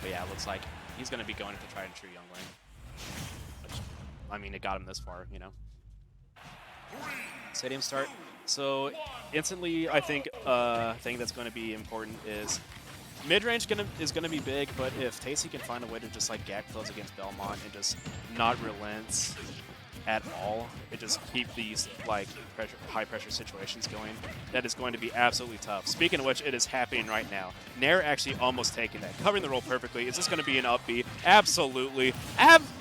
But yeah, it looks like he's going to be going to try and true young lane. Which, I mean, it got him this far, you know. Stadium start. So instantly, I think thing that's going to be important is mid-range is gonna be big, but if Tasty can find a way to just like gap close against Belmont and just not relent at all, and just keep these like high pressure situations going, that is going to be absolutely tough. Speaking of which, it is happening right now. Nair actually almost taking that, covering the roll perfectly. Is this going to be an up B? Absolutely.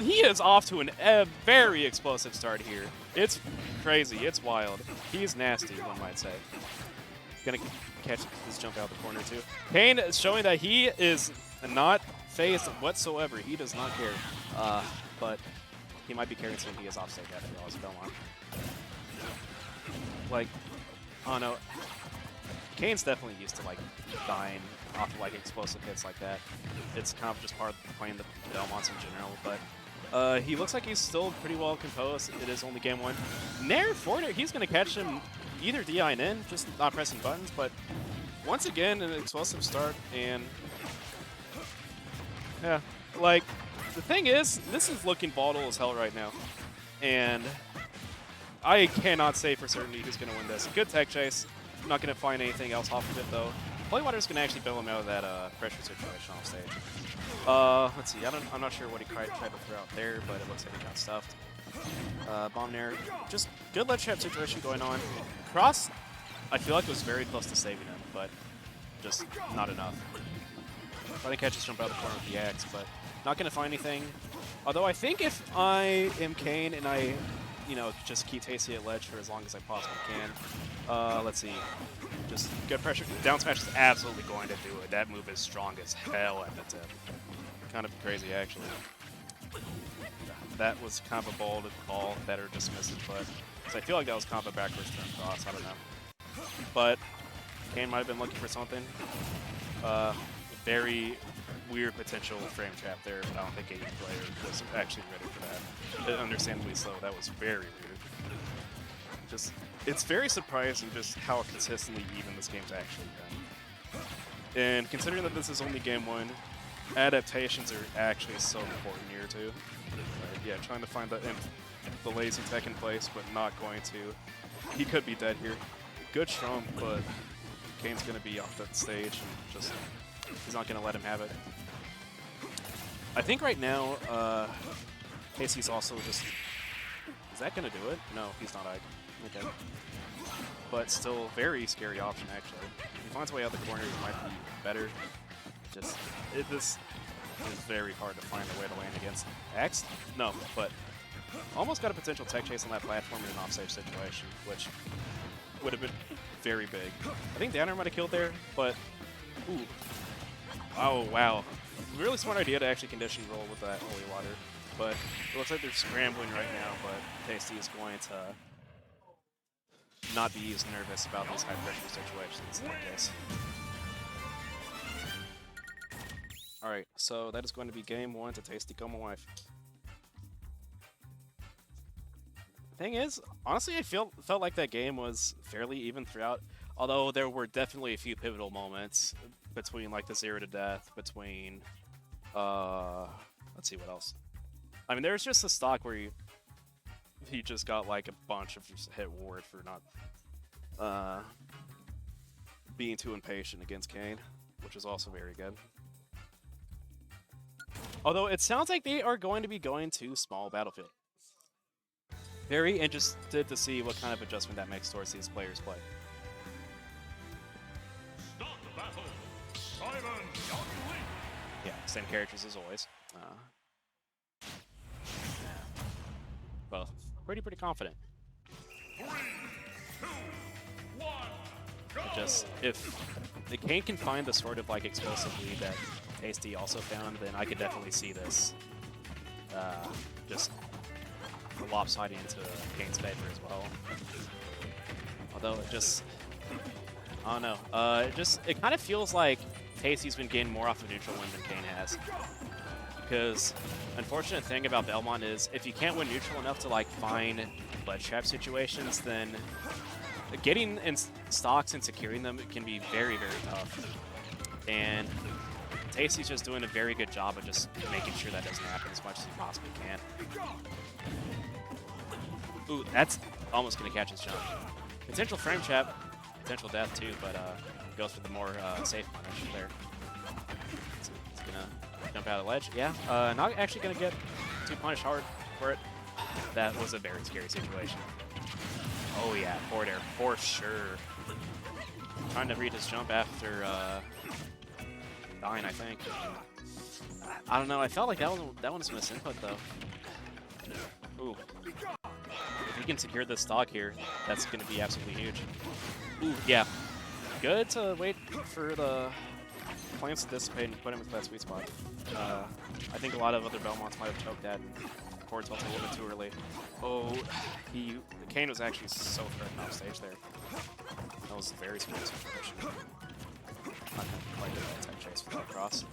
He is off to a very explosive start here. It's crazy. It's wild. He's nasty, one might say. Gonna catch this jump out the corner too. Kain is showing that he is not phased whatsoever. He does not care. But he might be carrying some DS offstage after all as Belmont. Like, oh no. Kain's definitely used to like dying off of like explosive hits like that. It's kind of just part of playing the Belmonts in general, but he looks like he's still pretty well composed. It is only game one. Nair Fortnite, he's gonna catch him either DIing in, just not pressing buttons, but once again, an explosive start, and yeah, like, the thing is, this is looking volatile as hell right now, and I cannot say for certainty who's going to win this. Good tech chase. I'm not going to find anything else off of it, though. Playwater's going to actually bail him out of that pressure situation off stage. Let's see, I'm not sure what he tried to throw out there, but it looks like he got stuffed. Bomb Nair, just good ledge trap situation going on. Cross, I feel like it was very close to saving him, but just not enough. Trying to catch his jump out of the corner with the axe, but not going to find anything. Although I think if I am Kain and I, you know, just keep Tasty at ledge for as long as I possibly can. Let's see. Just good pressure. Down smash is absolutely going to do it. That move is strong as hell at the tip. Kind of crazy, actually. That was kind of a bold ball, better dismissive, but so I feel like that was kind of a backwards turn cross. I don't know. But Kain might have been looking for something. Very weird potential frame trap there, but I don't think any player was actually ready for that. Understandably so, that was very weird. Just, it's very surprising just how consistently even this game's actually been. And considering that this is only game one, adaptations are actually so important here too. Yeah, trying to find the lazy tech in place, but not going to. He could be dead here. Good strong, but Kain's going to be off that stage and just, he's not going to let him have it. I think right now, Tasty's also just, is that going to do it? No, he's not Ike. Okay. But still, very scary option, actually. If he finds a way out the corner, he might be better. Just, this is very hard to find a way to land against. X? No, but almost got a potential tech chase on that platform in an offstage situation, which would have been very big. I think Downer might have killed there, but ooh. Oh, wow. Really smart idea to actually condition roll with that holy water. But it looks like they're scrambling right now, but Tasty is going to not be as nervous about these high pressure situations in that case. Alright, so that is going to be game one to TastyComaWife. Thing is, honestly, I felt like that game was fairly even throughout, although there were definitely a few pivotal moments between like the 0 to death, between let's see what else. I mean, there's just a stock where he just got like a bunch of hit ward for not being too impatient against Kain, which is also very good. Although it sounds like they are going to be going to small battlefield. Very interested to see what kind of adjustment that makes towards these players' play. Yeah, same characters as always. Well, pretty confident. 3, 2, 1, go! Just if the Kain can find the sort of like explosive lead that Tasty also found, then I could definitely see this just lopsiding into Kain's favor as well. Although it just, I don't know. It kind of feels like Tasty's been getting more off of neutral win than Kain has. Because unfortunate thing about Belmont is if you can't win neutral enough to like find ledge trap situations, then getting in stocks and securing them can be very tough. And Tasty's just doing a very good job of just making sure that doesn't happen as much as he possibly can. Ooh, that's almost going to catch his jump. Potential frame trap, potential death too, but goes for the more safe punish there. He's going to jump out of the ledge. Yeah, not actually going to get too punished hard for it. That was a very scary situation. Oh yeah, forward air for sure. Trying to read his jump after dying, I think. I don't know. I felt like that one's miss input though. Ooh, if he can secure this stock here, that's going to be absolutely huge. Ooh, yeah, good to wait for the flames to dissipate and put him into that sweet spot. I think a lot of other Belmonts might have choked that. Forward tilt a little bit too early. Oh, Kain was actually so threatened off stage there. That was a very scary situation. Not gonna quite get that tech chase for that cross.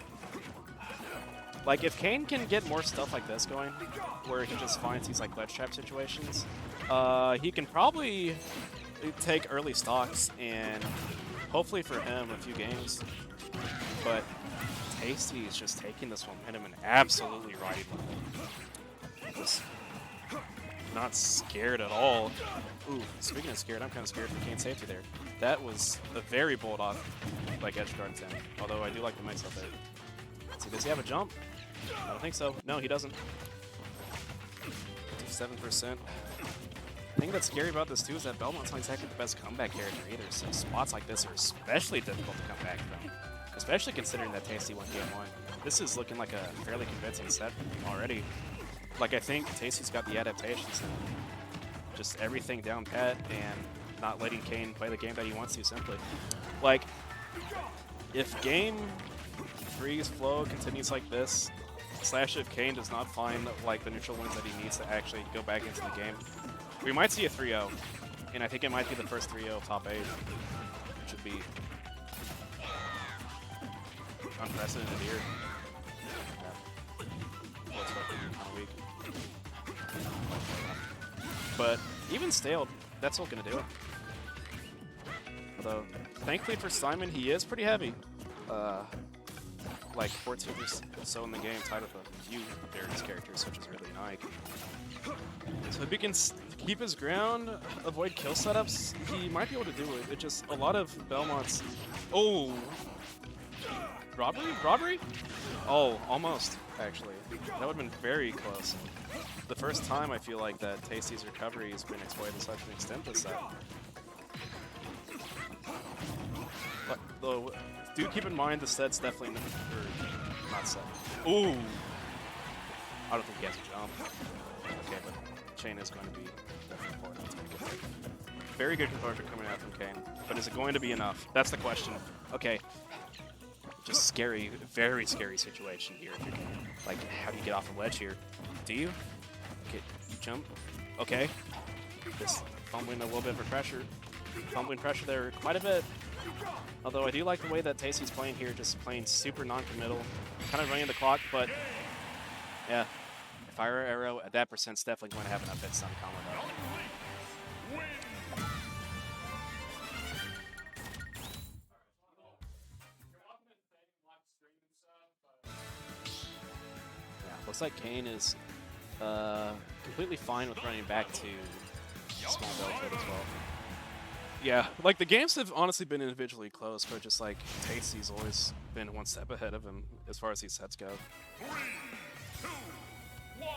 Like, if Kain can get more stuff like this going, where he just finds these like ledge trap situations, he can probably take early stocks and hopefully for him a few games. But Tasty is just taking this momentum and absolutely riding with it. Just not scared at all. Ooh, speaking of scared, I'm kind of scared for Kain's safety there. That was a very bold off, like edge guard attempt. Although I do like the mix up there. Let's see, does he have a jump? I don't think so. No, he doesn't. 57%. The thing that's scary about this too is that Belmont's not exactly the best comeback character either. So spots like this are especially difficult to come back from. Especially considering that Tasty won game 1. This is looking like a fairly convincing set already. Like, I think Tasty's got the adaptations and just everything down pat and not letting Kain play the game that he wants to, simply. Like, if game 3's flow continues like this, / if Kain does not find, like, the neutral wins that he needs to actually go back into the game, we might see a 3-0. And I think it might be the first 3-0 of top 8, which would be unprecedented here. Looks like kind of weak. But even staled, that's still going to do it. Although, thankfully for Simon, he is pretty heavy. Like 14 or so in the game, tied with a few various characters, such as really Nike. So if he can keep his ground, avoid kill setups, he might be able to do it. It just, a lot of Belmonts... Oh! Robbery? Robbery? Oh, almost, actually. That would have been very close. The first time I feel like that Tasty's recovery has been exploited to such an extent this set. But, though, do keep in mind the set's definitely not set. Ooh! I don't think he has a jump. Okay, but chain is going to be definitely important. Very good composure coming out from Kain. But is it going to be enough? That's the question. Okay. Just scary, very scary situation here. If you're gonna, like, how do you get off the ledge here? Do you? Okay, you jump. Okay. Just fumbling a little bit for pressure. Fumbling pressure there quite a bit. Although I do like the way that Tasty's playing here, just playing super non-committal, kind of running the clock, but yeah, fire arrow at that percent's definitely going to have enough hits on combo though. Looks like Kain is completely fine with running back to small Belfort as well. Yeah, like the games have honestly been individually close, but just like Tasty's always been one step ahead of him as far as these sets go. 3, 2, 1,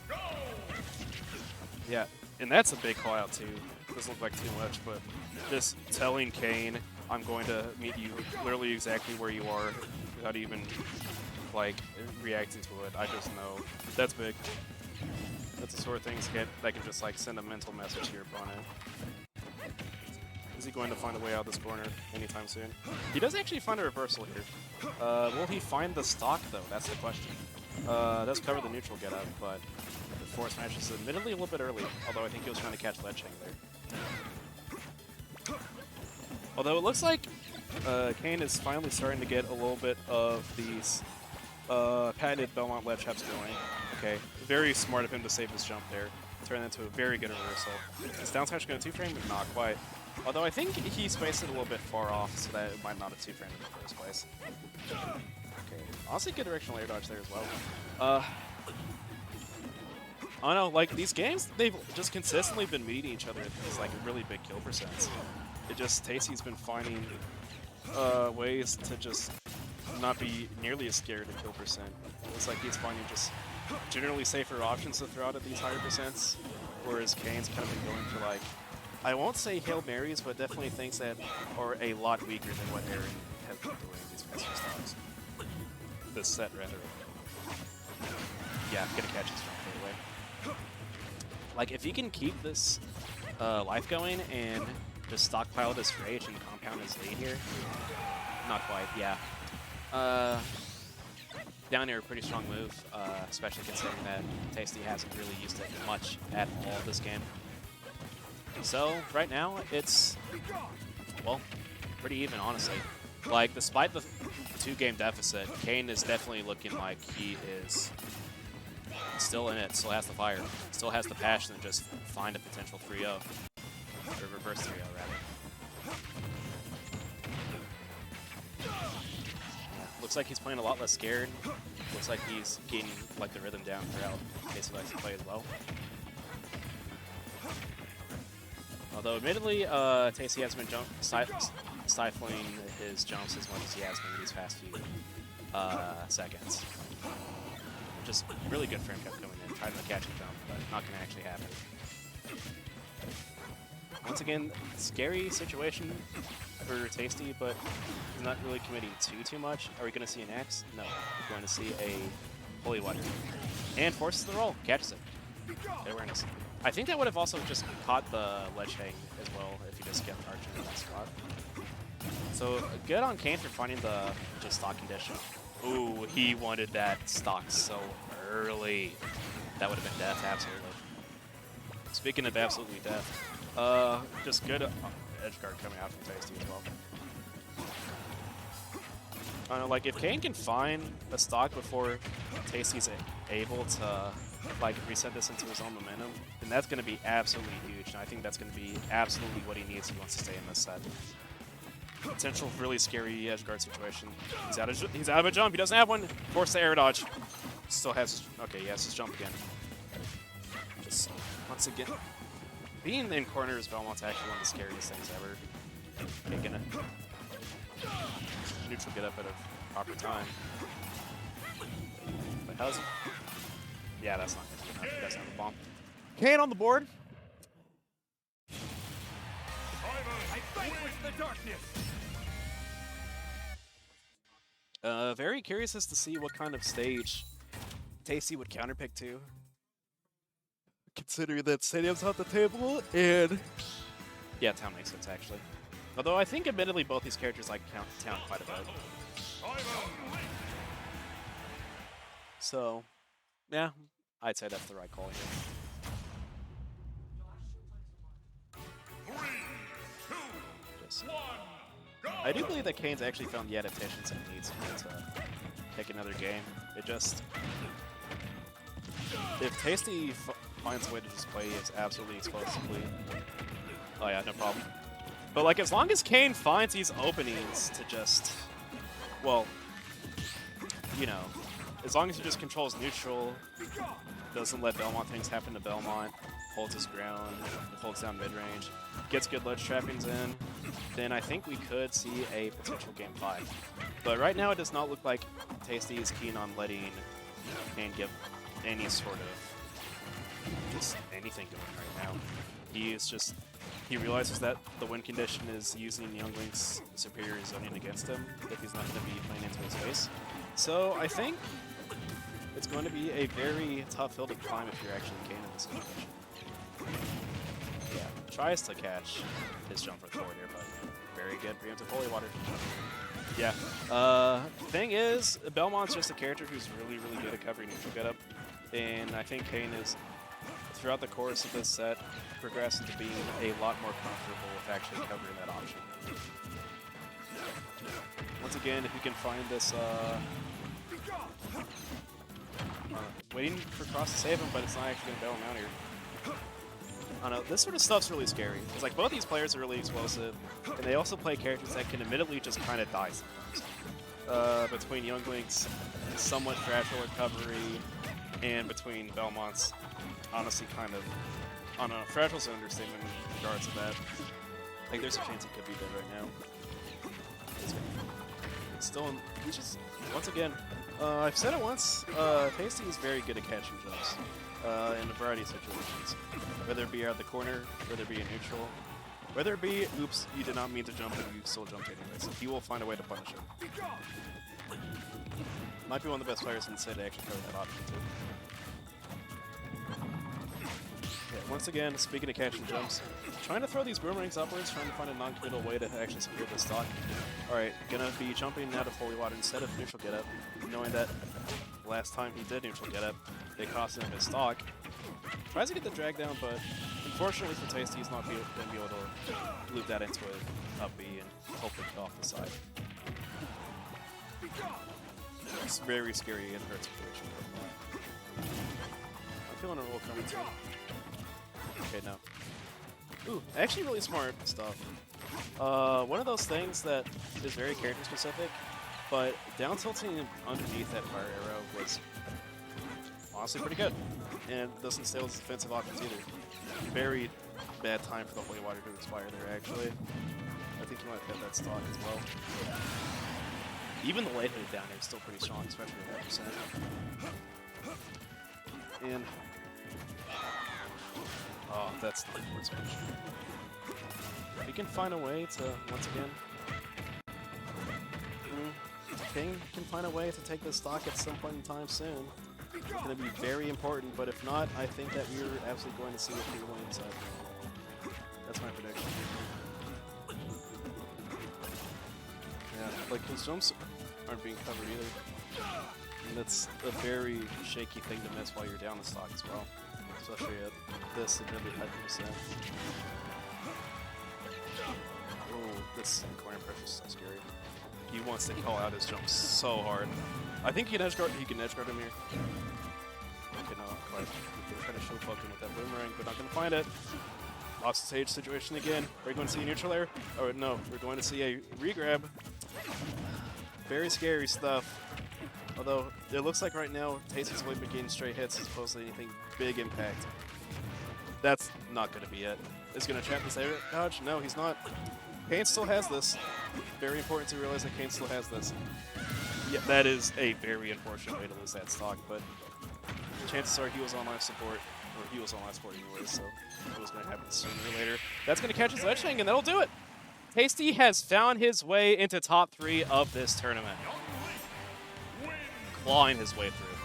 go! Yeah, and that's a big call out too. Doesn't look like too much, but just telling Kain, I'm going to meet you literally exactly where you are without even like reacting to it. I just know that's big. That's the sort of things that can just like send a mental message to your opponent. Is he going to find a way out of this corner anytime soon? He does actually find a reversal here. Will he find the stock though? That's the question. Does cover the neutral get up, but the force smash is admittedly a little bit early. Although I think he was trying to catch ledge hang there. Although it looks like Kain is finally starting to get a little bit of these patented Belmont ledge traps going. Okay, very smart of him to save his jump there. Turn that into a very good reversal. Is down smash going to 2-frame? Not quite. Although I think he spaced it a little bit far off, so that it might not have 2-framed in the first place. Honestly, good directional air dodge there as well. I don't know, like, these games, they've just consistently been meeting each other at these, like, really big kill percents. It just, Tasty's been finding ways to just not be nearly as scared of kill percent. It's like he's finding just generally safer options to throw out at these higher percents, whereas Kain's kind of been going for, like, I won't say Hail Marys, but definitely things that are a lot weaker than what Aaron has been doing these past few stocks. This set, rather. Yeah, gonna catch his jump anyway. Like, if he can keep this life going and just stockpile this rage and compound his lead here, not quite, yeah. Down air, pretty strong move, especially considering that Tasty hasn't really used it much at all this game. So, right now, it's, well, pretty even, honestly. Like, despite the 2-game deficit, Kain is definitely looking like he is still in it, still has the fire, still has the passion to just find a potential 3-0. Or reverse 3-0, rather. Looks like he's playing a lot less scared. Looks like he's getting, like, the rhythm down throughout Tasty likes to play as well. Although, admittedly, Tasty has been stifling his jumps as much as he has been these past few seconds. Just really good frame kept coming in, trying to catch a jump, but not going to actually happen. Once again, scary situation for Tasty, but he's not really committing too much. Are we going to see an X? No. We're going to see a Holy Water. And forces the roll, catches it. Good awareness. I think that would have also just caught the ledge hang as well if he just kept arching in that spot. So good on Kain for finding the just stock condition. Ooh, he wanted that stock so early. That would have been death, absolutely. Speaking of absolutely death, just good edge guard coming out from Tasty as well. I don't know, like, if Kain can find a stock before Tasty's able to, like, reset this into his own momentum, then that's going to be absolutely huge, and I think that's going to be absolutely what he needs if he wants to stay in this set. Potential really scary edge guard situation. He's out of a jump. He doesn't have one. Force the air dodge. Still has his, okay, he has his jump again. Just once again, being in corners, Belmont's actually one of the scariest things ever. Taking a neutral get up at a proper time. But how's it? Yeah, that's not gonna be enough. He doesn't have a bomb. Kain on the board. I fight with the darkness. Very curious as to see what kind of stage Tasty would counterpick to. Considering that Stadium's off the table, and yeah, Town makes sense actually. Although I think admittedly both these characters like Town quite a bit. So, yeah, I'd say that's the right call here. 3, 2, Just, 1, go! I do believe that Kain's actually found the adaptations he needs to take another game. It just, if Tasty finds a way to just play as absolutely explosively, oh yeah, no problem. But like, as long as Kain finds these openings to just, well, you know, as long as he just controls neutral, doesn't let Belmont things happen to Belmont, holds his ground, holds down mid-range, gets good ledge trappings in, then I think we could see a potential Game 5. But right now it does not look like Tasty is keen on letting Kain get any sort of just anything going right now. He is just, he realizes that the win condition is using Youngling's superior zoning against him if he's not going to be playing into his face. So I think it's going to be a very tough hill to climb if you're actually Kain in this situation. Yeah, tries to catch his jumper forward here, but very good preemptive Holy Water. Yeah. Thing is, Belmont's just a character who's really good at covering neutral get up, and I think Kain is, throughout the course of this set, progressed into being a lot more comfortable with actually covering that option. Once again, if you can find this, waiting for Cross to save him, but it's not actually going to bail him out here. I don't know, this sort of stuff's really scary. It's like both these players are really explosive, and they also play characters that can admittedly just kind of die sometimes. between Youngling's somewhat fragile recovery and between Belmont's honestly kind of, I don't know, fragile's an understatement in regards to that. Like, there's a chance he could be dead right now. It's still in, which is, once again, I've said it once, Tasty is very good at catching jumps in a variety of situations. Whether it be out of the corner, whether it be in neutral, whether it be, oops, you did not mean to jump and you still jumped anyways. He will find a way to punish him. Might be one of the best players in the set to actually cover that option too. Yeah, once again, speaking of catching jumps, trying to throw these boomerangs upwards, trying to find a non-committal way to actually secure this stock. Alright, gonna be jumping out of holy water instead of neutral get up, knowing that last time he did neutral get up, it cost him his stock. Tries to get the drag down, but unfortunately for Tasty, he's not going to be able to loop that into a up B and hopefully get off the side. It's very scary in her situation. I'm feeling a roll coming too. Okay, no. Ooh, actually really smart stuff. One of those things that is very character specific, but down tilting underneath that fire arrow was honestly pretty good. And doesn't stay with defensive options either. Very bad time for the holy water to expire there, actually. I think you might have hit that stock as well. Even the late hit down there is still pretty strong, especially at that %. And oh, that's not a switch. If he can find a way to, once again, Kain can find a way to take this stock at some point in time soon. It's going to be very important, but if not, I think that we're absolutely going to see what Peter Williams at. That's my prediction. Yeah, like his jumps aren't being covered either. And that's a very shaky thing to miss while you're down the stock as well. Especially at this admittedly high percent. Oh, this corner pressure is so scary. He wants to call out his jumps so hard. I think he can edge guard him here. Okay, no, but he can try to show poke him with that boomerang, but not going to find it. Lost the stage situation again. Are we going to see a neutral air? Oh, no, we're going to see a regrab. Very scary stuff. Although, it looks like right now, Tasty's only been getting straight hits as opposed to anything big impact. That's not going to be it. Is he going to trap this air dodge? No, he's not. Kain still has this. Very important to realize that Kain still has this. Yeah, that is a very unfortunate way to lose that stock, but chances are he was on life support, or he was on life support anyway, so it was going to happen sooner or later. That's going to catch his ledge hang, and that'll do it. Tasty has found his way into top 3 of this tournament. Clawing his way through.